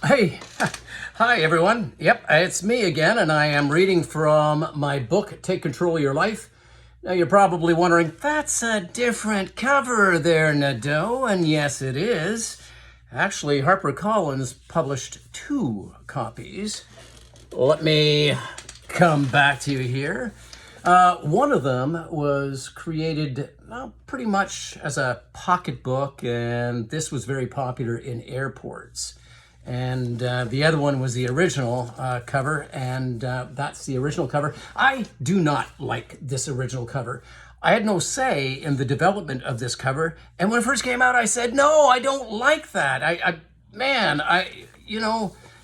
Hey, hi everyone. Yep, it's me again, and I am reading from my book, Take Control of Your Life. Now you're probably wondering, that's a different cover there, Nadeau, and yes it is. Actually, HarperCollins published two copies. Let me come back to you here. One of them was created pretty much as a pocketbook, and this was very popular in airports. And the other one was the original cover, and that's the original cover. I do not like this original cover. I had no say in the development of this cover, and when it first came out, I said, no, I don't like that.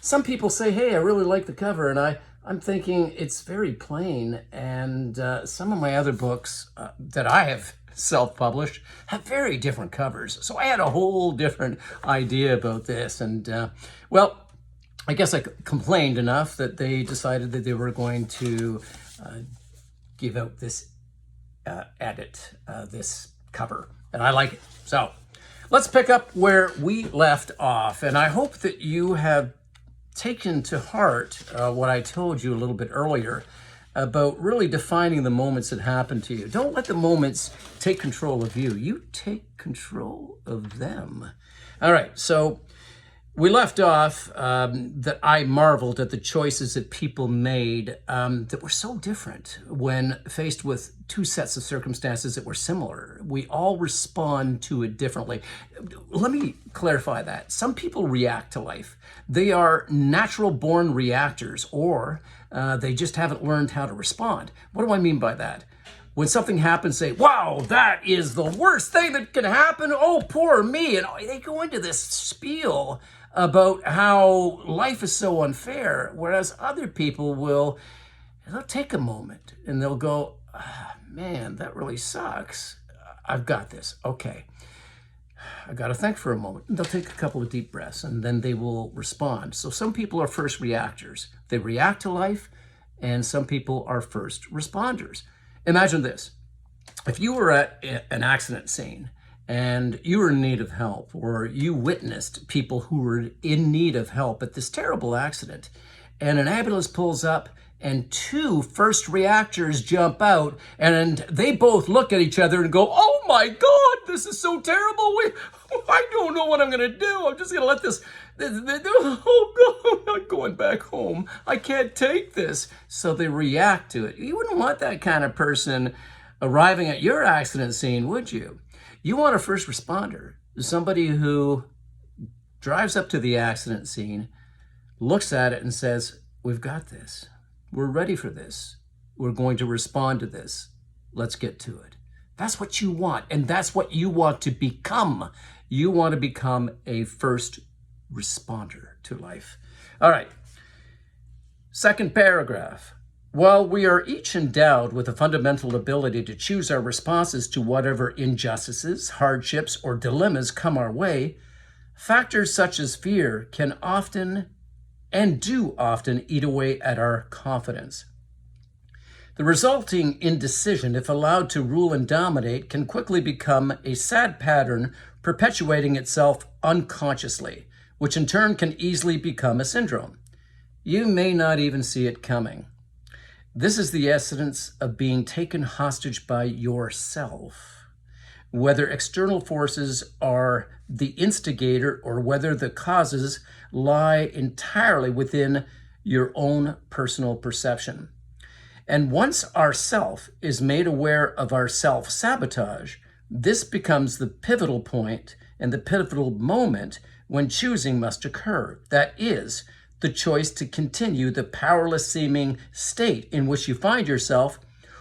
Some people say, hey, I really like the cover, and I'm thinking it's very plain, and some of my other books that I have self-published have very different covers. So I had a whole different idea about this, and I guess I complained enough that they decided that they were going to give out this this cover, and I like it. So let's pick up where we left off, and I hope that you have taken to heart what I told you a little bit earlier about really defining the moments that happen to you. Don't let the moments take control of you. You take control of them. All right, so we left off that I marveled at the choices that people made that were so different when faced with two sets of circumstances that were similar. We all respond to it differently. Let me clarify that. Some people react to life. They are natural born reactors, or they just haven't learned how to respond. What do I mean by that? When something happens, say, wow, that is the worst thing that can happen. Oh, poor me. And they go into this spiel about how life is so unfair, whereas other people they'll take a moment and they'll go, man, that really sucks. I've got this. Okay. I got to think for a moment. They'll take a couple of deep breaths and then they will respond. So some people are first reactors. They react to life, and some people are first responders. Imagine this. If you were at an accident scene and you were in need of help, or you witnessed people who were in need of help at this terrible accident, and an ambulance pulls up and two first reactors jump out, and they both look at each other and go, oh my God, this is so terrible. I don't know what I'm going to do. I'm just going to let this, oh God, I'm not going back home. I can't take this. So they react to it. You wouldn't want that kind of person arriving at your accident scene, would you? You want a first responder, somebody who drives up to the accident scene, looks at it and says, we've got this. We're ready for this. We're going to respond to this. Let's get to it. That's what you want, and that's what you want to become. You want to become a first responder to life. All right. Second paragraph. While we are each endowed with a fundamental ability to choose our responses to whatever injustices, hardships, or dilemmas come our way, factors such as fear can often and do often eat away at our confidence. The resulting indecision, if allowed to rule and dominate, can quickly become a sad pattern perpetuating itself unconsciously, which in turn can easily become a syndrome. You may not even see it coming. This is the essence of being taken hostage by yourself. Whether external forces are the instigator or whether the causes lie entirely within your own personal perception. And once our self is made aware of our self-sabotage, this becomes the pivotal point and the pivotal moment when choosing must occur. That is, the choice to continue the powerless seeming state in which you find yourself,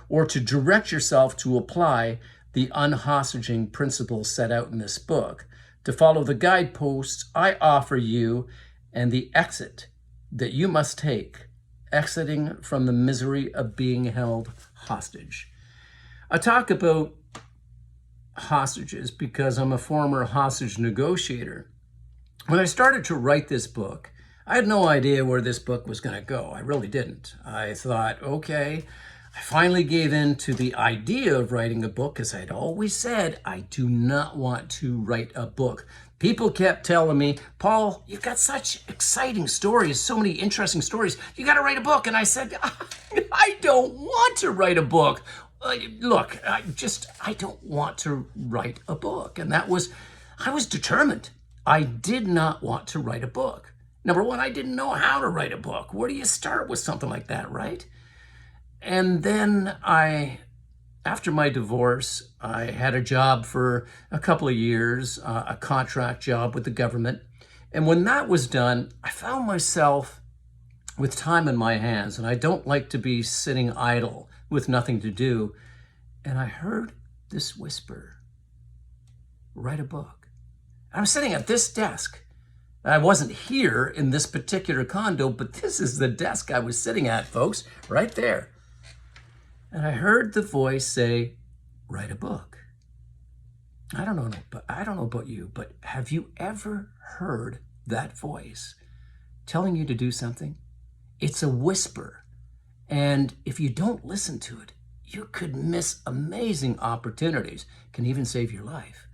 or to direct yourself to apply the unhostage principles set out in this book, to follow the guideposts I offer you, and the exit that you must take, exiting from the misery of being held hostage. I talk about hostages because I'm a former hostage negotiator. When I started to write this book, I had no idea where this book was going to go. I really didn't. I thought, okay, I finally gave in to the idea of writing a book, as I'd always said, I do not want to write a book People kept telling me, Paul, you've got such exciting stories, so many interesting stories. You got to write a book. And I said, I don't want to write a book. Look, I don't want to write a book. And I was determined. I did not want to write a book. Number one, I didn't know how to write a book. Where do you start with something like that, right? And then after my divorce, I had a job for a couple of years, a contract job with the government. And when that was done, I found myself with time in my hands, and I don't like to be sitting idle with nothing to do. And I heard this whisper, write a book. I'm sitting at this desk. I wasn't here in this particular condo, but this is the desk I was sitting at, folks, right there. And I heard the voice say, write a book. I don't know about you, but have you ever heard that voice telling you to do something? It's a whisper. And if you don't listen to it, you could miss amazing opportunities, can even save your life.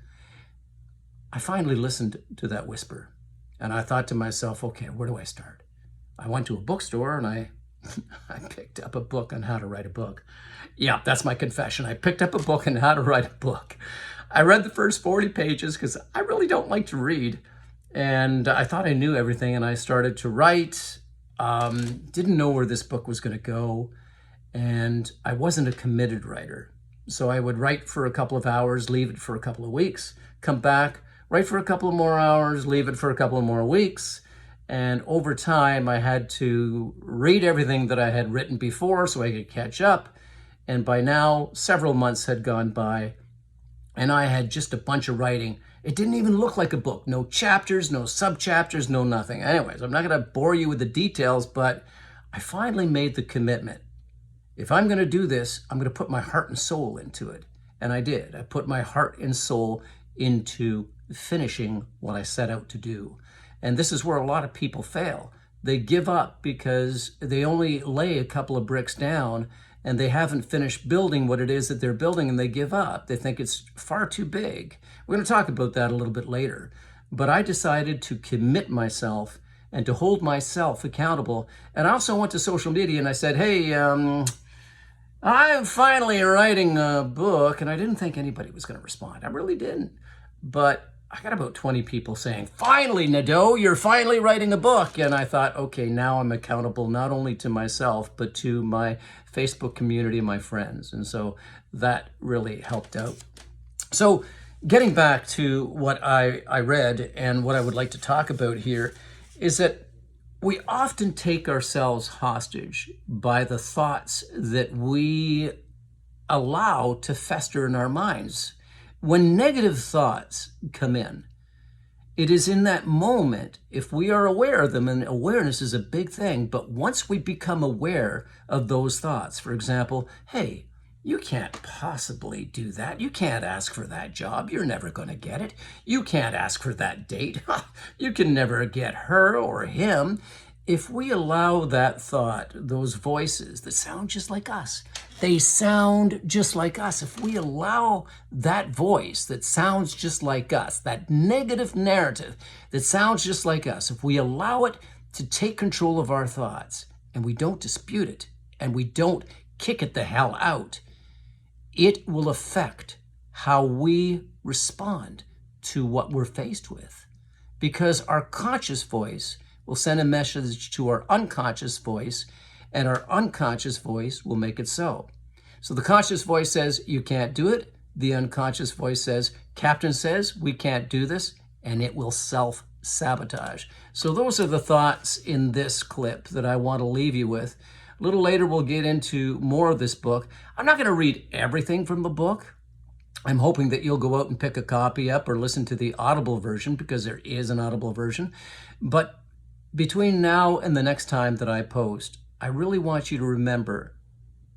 I finally listened to that whisper, and I thought to myself, okay, where do I start? I went to a bookstore and I picked up a book on how to write a book. Yeah, that's my confession. I picked up a book on how to write a book. I read the first 40 pages because I really don't like to read. And I thought I knew everything, and I started to write. Didn't know where this book was going to go. And I wasn't a committed writer. So I would write for a couple of hours, leave it for a couple of weeks, come back, write for a couple of more hours, leave it for a couple of more weeks. And over time, I had to read everything that I had written before so I could catch up. And by now, several months had gone by, and I had just a bunch of writing. It didn't even look like a book. No chapters, no subchapters, no nothing. Anyways, I'm not going to bore you with the details, but I finally made the commitment. If I'm going to do this, I'm going to put my heart and soul into it. And I did. I put my heart and soul into finishing what I set out to do. And this is where a lot of people fail. They give up because they only lay a couple of bricks down and they haven't finished building what it is that they're building, and they give up. They think it's far too big. We're going to talk about that a little bit later. But I decided to commit myself and to hold myself accountable. And I also went to social media and I said, hey, I'm finally writing a book. And I didn't think anybody was going to respond. I really didn't. But I got about 20 people saying, finally, Nadeau, you're finally writing a book. And I thought, okay, now I'm accountable not only to myself, but to my Facebook community and my friends. And so that really helped out. So getting back to what I read and what I would like to talk about here is that we often take ourselves hostage by the thoughts that we allow to fester in our minds. When negative thoughts come in, it is in that moment, if we are aware of them, and awareness is a big thing, but once we become aware of those thoughts, for example, hey, you can't possibly do that. You can't ask for that job. You're never going to get it. You can't ask for that date. You can never get her or him. If we allow that thought, those voices that sound just like us, they sound just like us. If we allow that voice that sounds just like us, that negative narrative that sounds just like us, if we allow it to take control of our thoughts and we don't dispute it and we don't kick it the hell out, it will affect how we respond to what we're faced with. Because our conscious voice will send a message to our unconscious voice, and our unconscious voice will make it so. So the conscious voice says, you can't do it. The unconscious voice says, Captain says, we can't do this, and it will self-sabotage. So those are the thoughts in this clip that I want to leave you with. A little later, we'll get into more of this book. I'm not going to read everything from the book. I'm hoping that you'll go out and pick a copy up or listen to the Audible version, because there is an Audible version. But between now and the next time that I post, I really want you to remember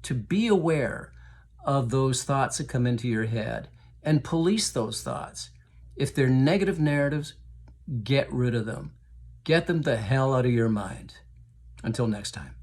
to be aware of those thoughts that come into your head and police those thoughts. If they're negative narratives, get rid of them. Get them the hell out of your mind. Until next time.